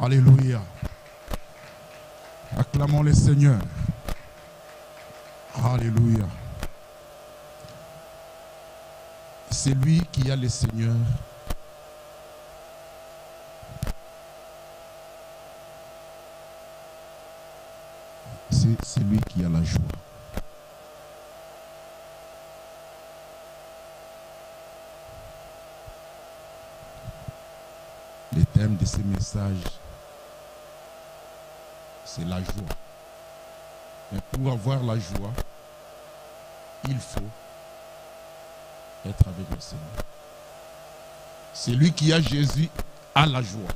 Alléluia. Acclamons le Seigneur. Alléluia. C'est lui qui a le Seigneur. C'est lui qui a la joie. Le thème de ce message, c'est la joie. Mais pour avoir la joie, il faut être avec le Seigneur. Celui qui a Jésus a la joie.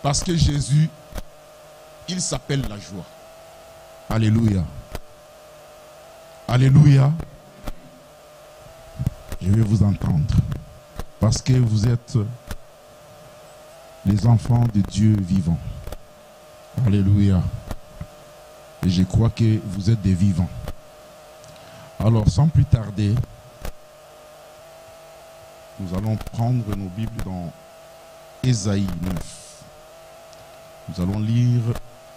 Parce que Jésus, il s'appelle la joie. Alléluia. Alléluia. Je vais vous entendre. Parce que vous êtes les enfants de Dieu vivant. Alléluia. Et je crois que vous êtes des vivants. Alors, sans plus tarder, nous allons prendre nos Bibles dans Ésaïe 9. Nous allons lire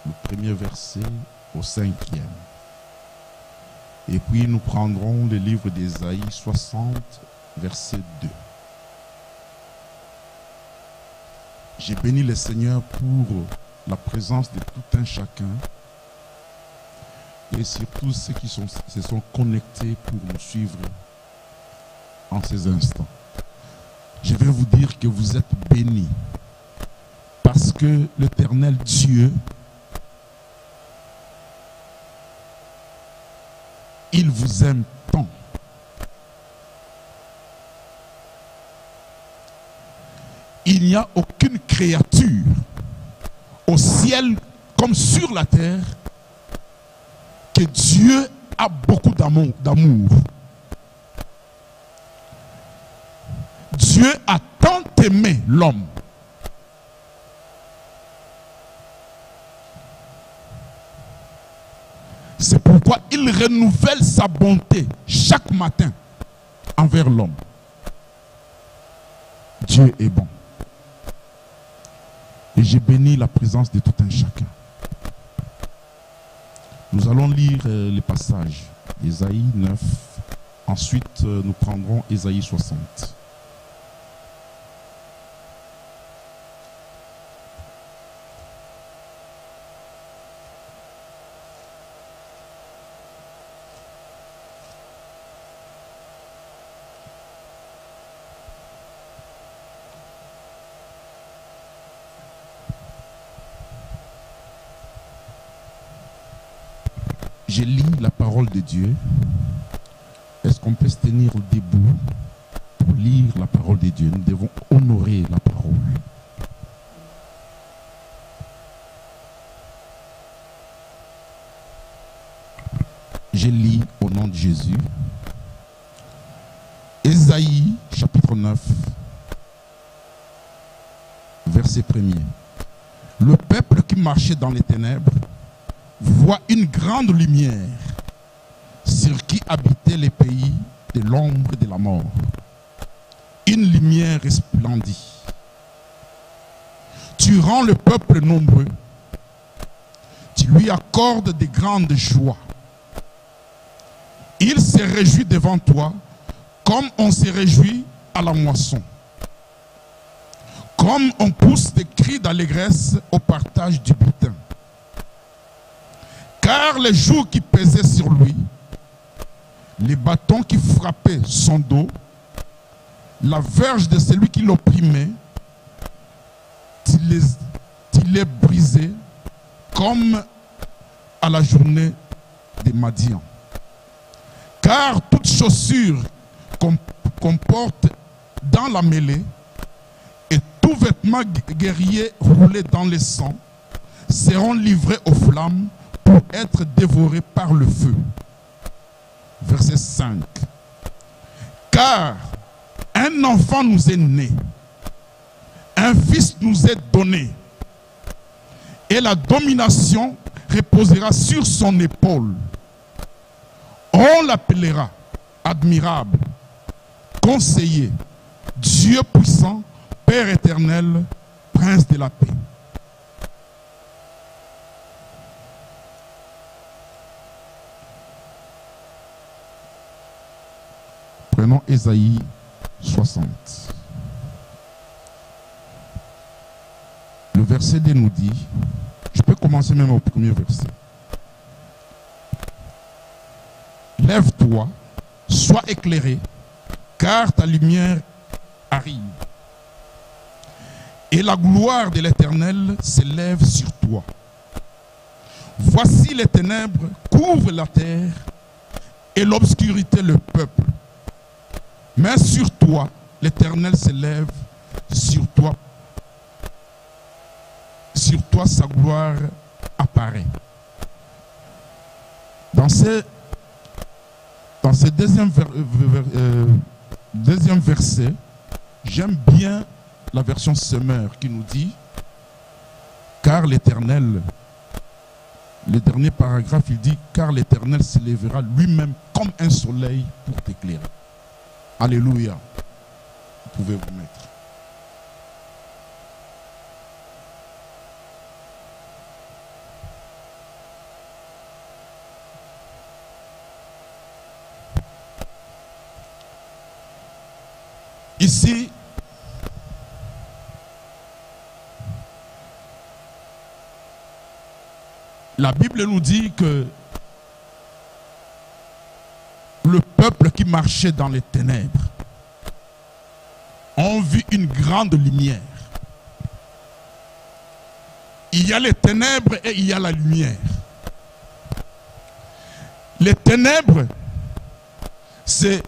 le premier verset au 5e. Et puis nous prendrons le livre d'Ésaïe 60, verset 2. J'ai béni le Seigneur pour la présence de tout un chacun et surtout ceux qui se sont connectés pour nous suivre en ces instants. Je vais vous dire que vous êtes bénis parce que l'Éternel Dieu, il vous aime tant. Il n'y a aucune créature au ciel comme sur la terre que Dieu a beaucoup d'amour. Dieu a tant aimé l'homme. C'est pourquoi il renouvelle sa bonté chaque matin envers l'homme. Dieu est bon. Et j'ai béni la présence de tout un chacun. Nous allons lire les passages d'Ésaïe 9. Ensuite, nous prendrons Ésaïe 60. Je lis la parole de Dieu. Est-ce qu'on peut se tenir debout pour lire la parole de Dieu? Nous devons honorer la parole. Je lis au nom de Jésus. Ésaïe chapitre 9, verset 1er. Le peuple qui marchait dans les ténèbres voit une grande lumière sur qui habitait les pays de l'ombre de la mort. Une lumière resplendit. Tu rends le peuple nombreux. Tu lui accordes de grandes joies. Il se réjouit devant toi comme on se réjouit à la moisson. Comme on pousse des cris d'allégresse au partage du butin. Car les jours qui pesaient sur lui, les bâtons qui frappaient son dos, la verge de celui qui l'opprimait, il les brisait comme à la journée des Madian. Car toute chaussure qu'on porte dans la mêlée et tout vêtement guerrier roulé dans le sang seront livrés aux flammes pour être dévorés par le feu. Verset 5. Car un enfant nous est né, un fils nous est donné, et la domination reposera sur son épaule. On l'appellera admirable, conseiller, Dieu puissant, Père éternel, Prince de la paix. Prenons Ésaïe 60. Le verset 2 nous dit, je peux commencer même au premier verset. Lève-toi, sois éclairé, car ta lumière arrive. Et la gloire de l'Éternel s'élève sur toi. Voici les ténèbres couvrent la terre et l'obscurité le peuple. Mais sur toi, l'Éternel s'élève, sur toi sa gloire apparaît. Dans ce deuxième verset, j'aime bien la version Semeur qui nous dit, car l'Éternel, le dernier paragraphe, il dit, car l'Éternel s'élèvera lui-même comme un soleil pour t'éclairer. Alléluia. Vous pouvez vous mettre. Ici, la Bible nous dit que le peuple qui marchait dans les ténèbres ont vu une grande lumière. Il y a les ténèbres et il y a la lumière. Les ténèbres, c'est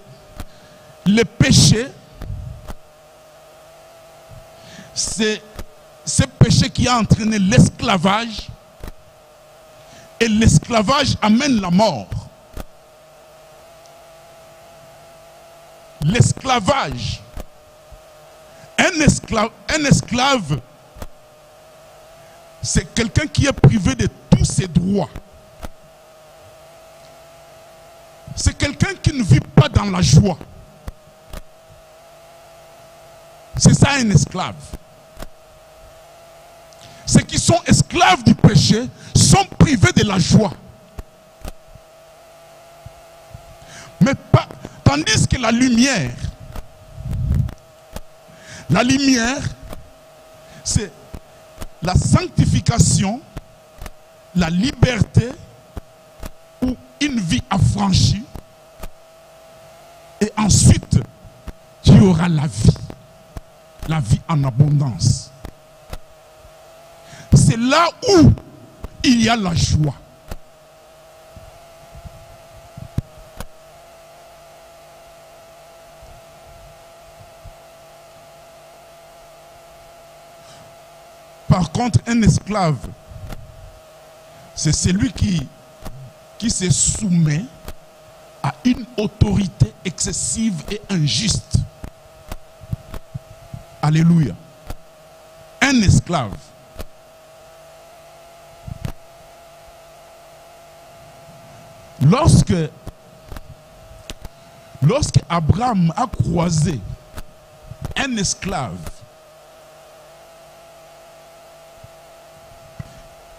le péché. C'est ce péché qui a entraîné l'esclavage. Et l'esclavage amène la mort. L'esclavage. Un esclave, c'est quelqu'un qui est privé de tous ses droits. C'est quelqu'un qui ne vit pas dans la joie. C'est ça un esclave. Ceux qui sont esclaves du péché sont privés de la joie. Mais pas, tandis que la lumière, c'est la sanctification, la liberté ou une vie affranchie. Et ensuite, il y aura la vie en abondance. C'est là où il y a la joie. Par contre, un esclave, c'est celui qui se soumet à une autorité excessive et injuste. Alléluia. Un esclave. Lorsque Abraham a croisé un esclave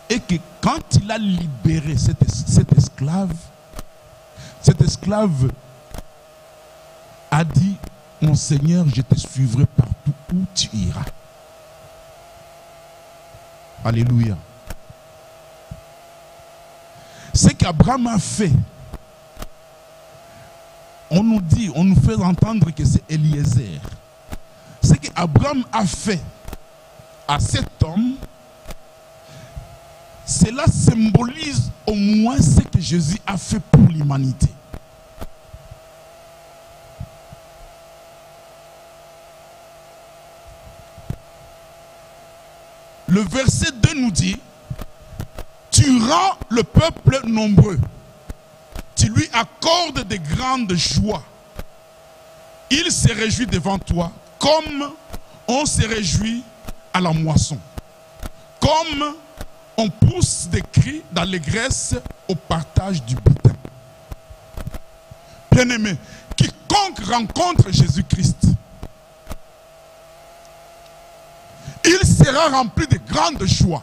et que quand il a libéré cet esclave a dit, mon Seigneur, je te suivrai partout où tu iras. Alléluia. Ce qu'Abraham a fait, on nous fait entendre que c'est Eliezer. Ce qu'Abraham a fait à cet homme, cela symbolise au moins ce que Jésus a fait pour l'humanité. Le verset 2 nous dit, tu rends le peuple nombreux, tu lui accordes de grandes joies. Il se réjouit devant toi comme on se réjouit à la moisson, comme on pousse des cris d'allégresse au partage du butin. Bien-aimé, quiconque rencontre Jésus-Christ, il sera rempli de grandes joies.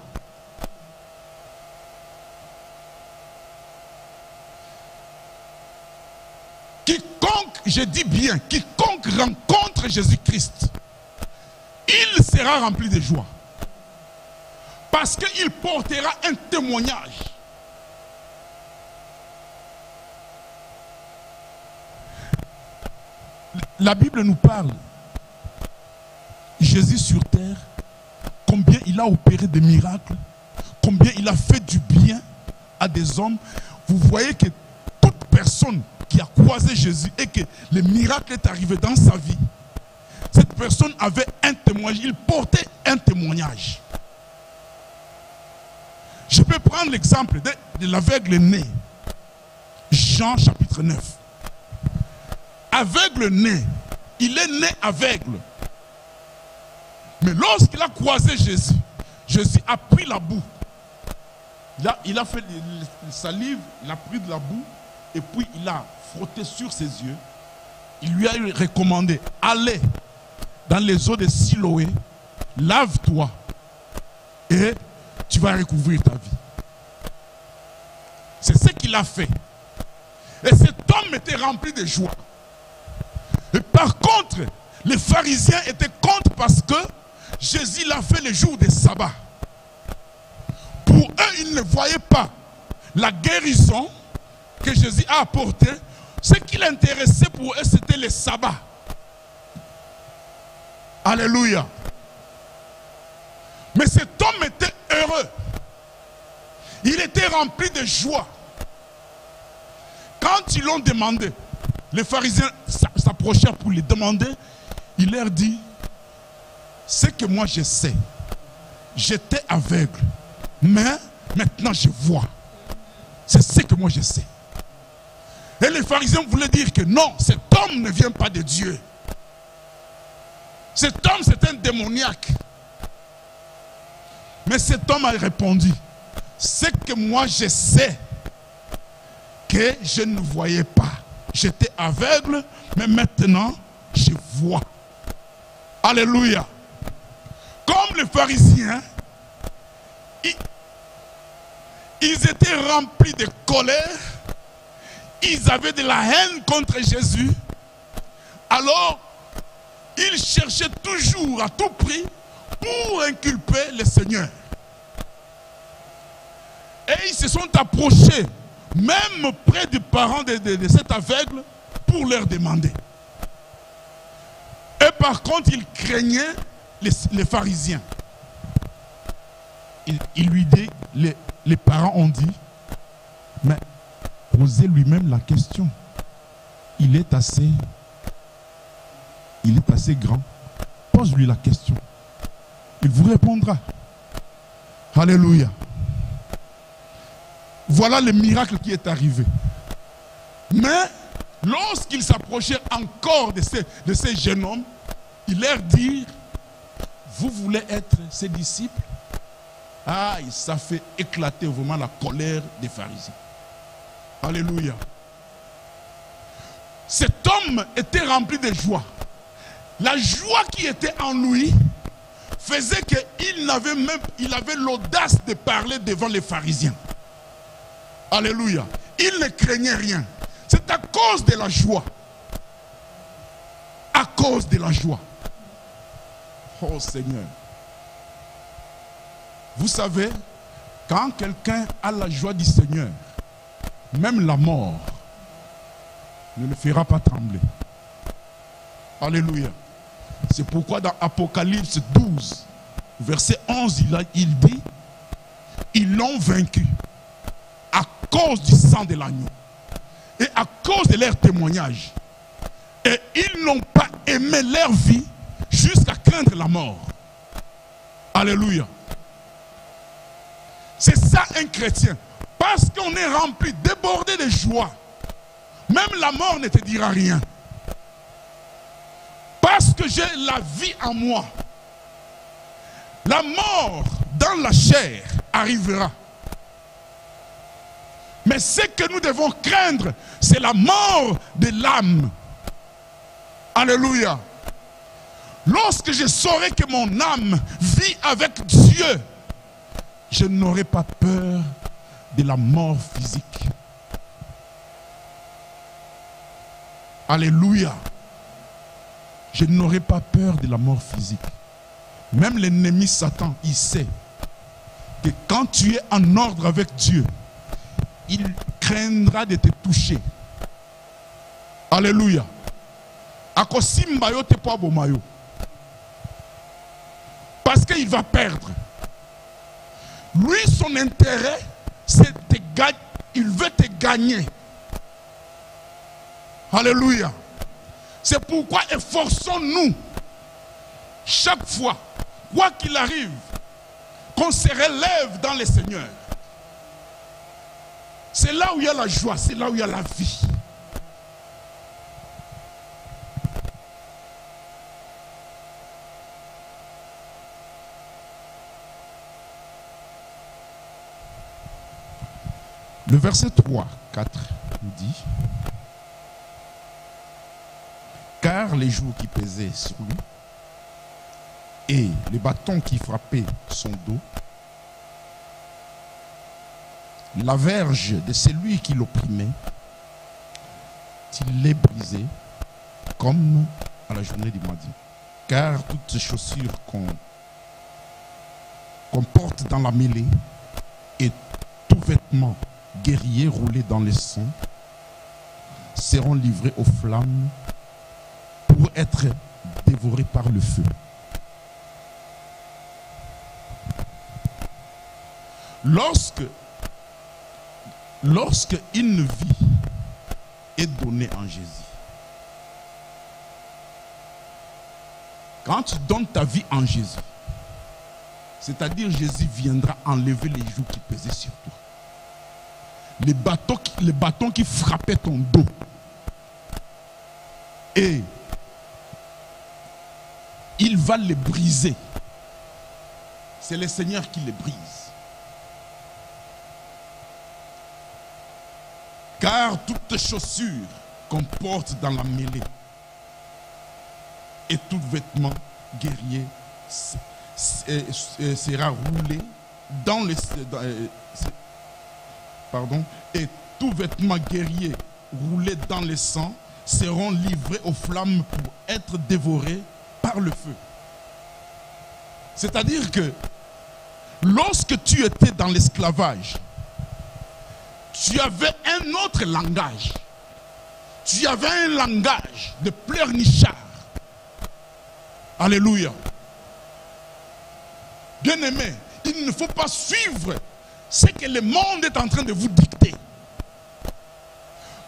Quiconque je dis bien, quiconque rencontre Jésus-Christ, il sera rempli de joie. Parce qu'il portera un témoignage. La Bible nous parle, Jésus sur terre, combien il a opéré des miracles, combien il a fait du bien à des hommes. Vous voyez que toute personne qui a croisé Jésus et que le miracle est arrivé dans sa vie, cette personne avait un témoignage, il portait un témoignage. Je peux prendre l'exemple de l'aveugle né. Jean chapitre 9. Aveugle né, il est né aveugle. Mais lorsqu'il a croisé Jésus, Jésus a pris la boue. Il a fait salive, il a pris de la boue et puis il a frotté sur ses yeux. Il lui a recommandé, allez dans les eaux de Siloé, lave-toi et tu vas recouvrir ta vie. C'est ce qu'il a fait. Et cet homme était rempli de joie. Et par contre, les pharisiens étaient contre parce que Jésus l'a fait le jour des sabbats. Pour eux, ils ne voyaient pas la guérison que Jésus a apportée. Ce qui l'intéressait pour eux, c'était les sabbats. Alléluia. Mais cet homme était heureux. Il était rempli de joie. Quand ils l'ont demandé, les pharisiens s'approchèrent pour lui demander, il leur dit, ce que moi je sais, j'étais aveugle, mais maintenant je vois. C'est ce que moi je sais. Et les pharisiens voulaient dire que non, cet homme ne vient pas de Dieu. Cet homme, c'est un démoniaque. Mais cet homme a répondu, ce que moi je sais, que je ne voyais pas. J'étais aveugle, mais maintenant, je vois. Alléluia. Comme les pharisiens, ils étaient remplis de colère, ils avaient de la haine contre Jésus. Alors, ils cherchaient toujours à tout prix pour inculper le Seigneur. Et ils se sont approchés, même près des parents de cet aveugle, pour leur demander. Et par contre, ils craignaient les pharisiens. Il lui dit, les parents ont dit, mais posez lui-même la question. Il est assez grand. Pose-lui la question. Il vous répondra. Alléluia. Voilà le miracle qui est arrivé. Mais lorsqu'ils s'approchaient encore de ces jeunes hommes, il leur dit, vous voulez être ses disciples? Ah, ça fait éclater vraiment la colère des pharisiens. Alléluia. Cet homme était rempli de joie. La joie qui était en lui faisait qu'il avait l'audace de parler devant les pharisiens. Alléluia. Il ne craignait rien. C'est à cause de la joie. À cause de la joie. Oh Seigneur. Vous savez, quand quelqu'un a la joie du Seigneur, même la mort ne le fera pas trembler. Alléluia. C'est pourquoi dans Apocalypse 12, verset 11, il dit, ils l'ont vaincu à cause du sang de l'agneau et à cause de leur témoignage. Et ils n'ont pas aimé leur vie jusqu'à craindre la mort. Alléluia. C'est ça un chrétien. Parce qu'on est rempli, débordé de joie. Même la mort ne te dira rien. Parce que j'ai la vie en moi. La mort dans la chair arrivera. Mais ce que nous devons craindre, c'est la mort de l'âme. Alléluia. Lorsque je saurai que mon âme vit avec Dieu, je n'aurai pas peur de la mort physique. Alléluia. Je n'aurai pas peur de la mort physique. Même l'ennemi Satan, il sait que quand tu es en ordre avec Dieu, il craindra de te toucher. Alléluia. Parce qu'il va perdre. Lui, son intérêt, c'est de gagner. Il veut te gagner. Alléluia. C'est pourquoi efforçons-nous chaque fois, quoi qu'il arrive, qu'on se relève dans le Seigneur. C'est là où il y a la joie, c'est là où il y a la vie. Le verset 3, 4 nous dit: car les jougs qui pesaient sur lui et les bâtons qui frappaient son dos, la verge de celui qui l'opprimait, il les brisait comme à la journée du mardi. Car toutes ces chaussures qu'on porte dans la mêlée et tout vêtement guerrier roulé dans le sang seront livrés aux flammes pour être dévorés par le feu. Lorsque une vie est donnée en Jésus, quand tu donnes ta vie en Jésus, c'est-à-dire Jésus viendra enlever les jougs qui pesaient sur toi, les bâtons qui frappaient ton dos, et il va les briser. C'est le Seigneur qui les brise. Car toutes chaussures qu'on porte dans la mêlée et tout vêtement guerrier sera roulé dans le et tout vêtement guerrier roulé dans le sang seront livrés aux flammes pour être dévorés par le feu. C'est-à-dire que lorsque tu étais dans l'esclavage, tu avais un autre langage. Tu avais un langage de pleurnichard. Alléluia. Bien-aimé, il ne faut pas suivre ce que le monde est en train de vous dicter.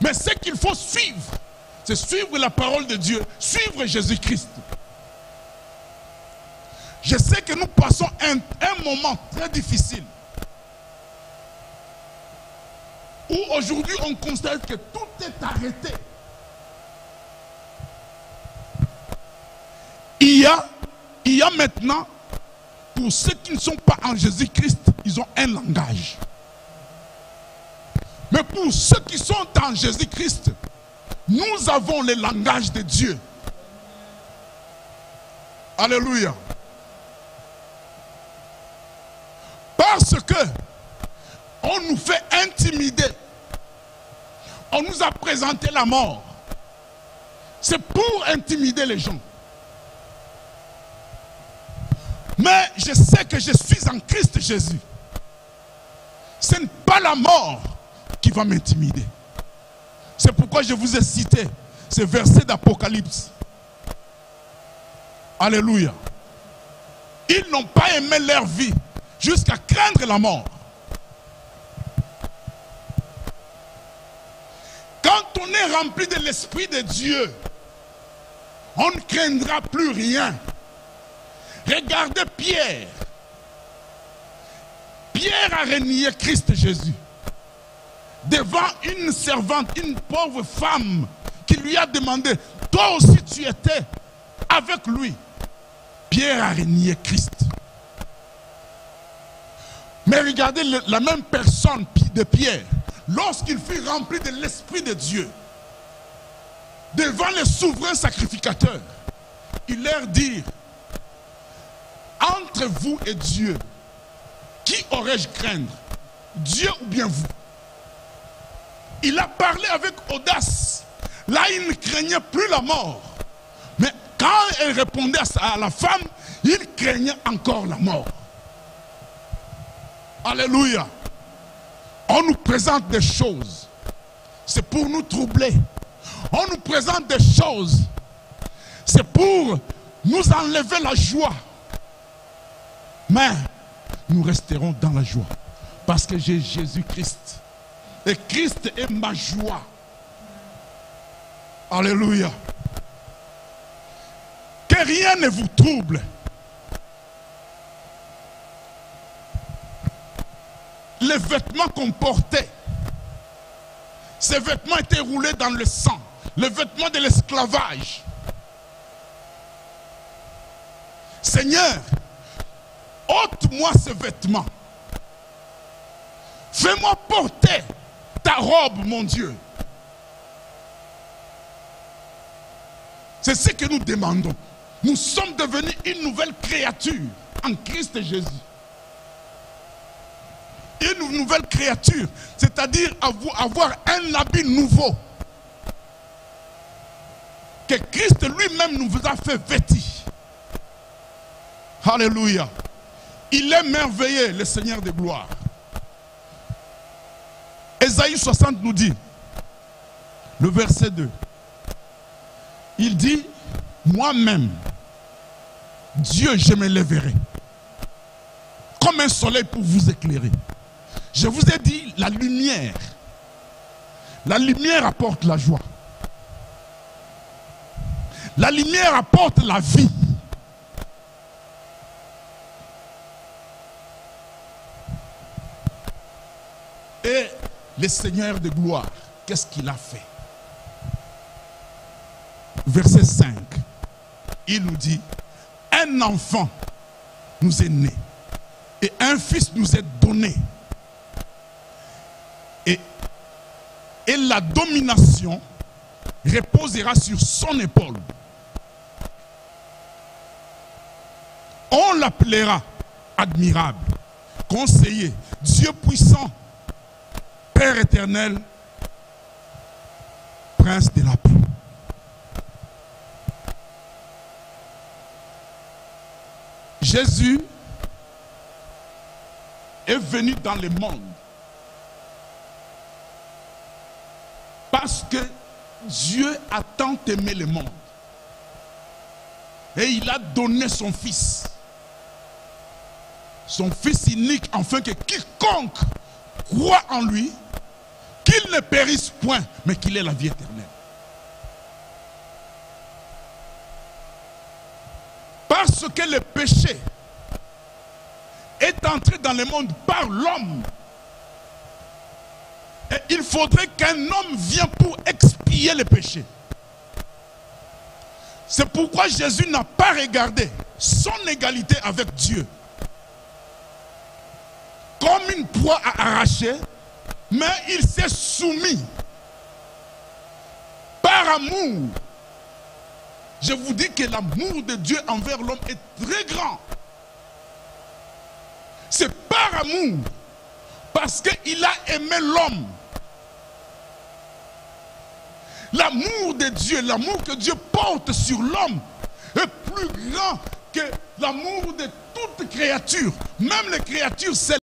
Mais ce qu'il faut suivre, c'est suivre la parole de Dieu, suivre Jésus-Christ. Je sais que nous passons un moment très difficile, où aujourd'hui on constate que tout est arrêté. Il y a maintenant, pour ceux qui ne sont pas en Jésus-Christ, ils ont un langage. Mais pour ceux qui sont en Jésus-Christ, nous avons le langage de Dieu. Alléluia. Parce que on nous fait intimider. On nous a présenté la mort. C'est pour intimider les gens. Mais je sais que je suis en Christ Jésus. Ce n'est pas la mort qui va m'intimider. C'est pourquoi je vous ai cité ce verset d'Apocalypse. Alléluia. Ils n'ont pas aimé leur vie jusqu'à craindre la mort. Quand on est rempli de l'Esprit de Dieu, on ne craindra plus rien. Regardez Pierre. Pierre a renié Christ Jésus devant une servante, une pauvre femme qui lui a demandé: toi aussi tu étais avec lui. Pierre a renié Christ. Mais regardez la même personne de Pierre, lorsqu'il fut rempli de l'Esprit de Dieu, devant le souverain sacrificateur, il leur dit: entre vous et Dieu, qui aurais-je craindre, Dieu ou bien vous? Il a parlé avec audace. Là, il ne craignait plus la mort. Mais quand elle répondait à la femme, il craignait encore la mort. Alléluia. On nous présente des choses. C'est pour nous troubler. On nous présente des choses. C'est pour nous enlever la joie. Mais nous resterons dans la joie. Parce que j'ai Jésus-Christ. Et Christ est ma joie. Alléluia. Que rien ne vous trouble. Les vêtements qu'on portait, ces vêtements étaient roulés dans le sang. Les vêtements de l'esclavage. Seigneur, ôte-moi ces vêtements. Fais-moi porter ta robe, mon Dieu. C'est ce que nous demandons. Nous sommes devenus une nouvelle créature en Christ Jésus. Une nouvelle créature, c'est-à-dire avoir un habit nouveau. Que Christ lui-même nous a fait vêtir. Alléluia. Il est merveilleux, le Seigneur de gloire. Ésaïe 60 nous dit, le verset 2, il dit, moi-même, Dieu, je me lèverai comme un soleil pour vous éclairer. Je vous ai dit, la lumière apporte la joie. La lumière apporte la vie. Et le Seigneur de gloire, qu'est-ce qu'il a fait? Verset 5, il nous dit, un enfant nous est né et un fils nous est donné. Et la domination reposera sur son épaule. On l'appellera admirable, conseiller, Dieu puissant, Père éternel, Prince de la paix. Jésus est venu dans le monde parce que Dieu a tant aimé le monde et il a donné son Fils unique, afin que quiconque croit en lui, qu'il ne périsse point, mais qu'il ait la vie éternelle. Parce que le péché est entré dans le monde par l'homme. Et il faudrait qu'un homme vienne pour expier le péché. C'est pourquoi Jésus n'a pas regardé son égalité avec Dieu comme une proie à arracher, mais il s'est soumis par amour. Je vous dis que l'amour de Dieu envers l'homme est très grand. C'est par amour, parce qu'il a aimé l'homme. L'amour de Dieu, l'amour que Dieu porte sur l'homme est plus grand que l'amour de toute créature. Même les créatures célestes